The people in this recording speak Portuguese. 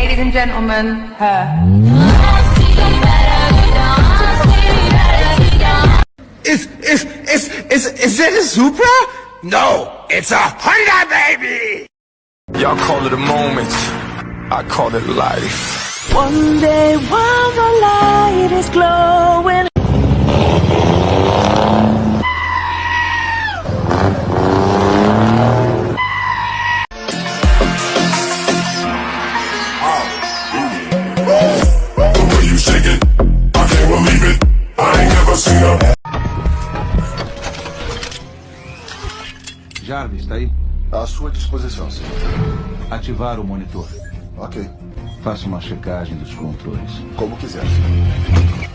ladies and gentlemen, her. Is that a Supra? No, it's a Honda, baby! Y'all call it a moment, I call it life. One day while the light is glowing. The way you shake it, I can't believe it. I ain't never seen a... Jarvis, está aí? À sua disposição, senhor. Ativar o monitor. Ok, Faça uma checagem dos controles. como quiser, senhor.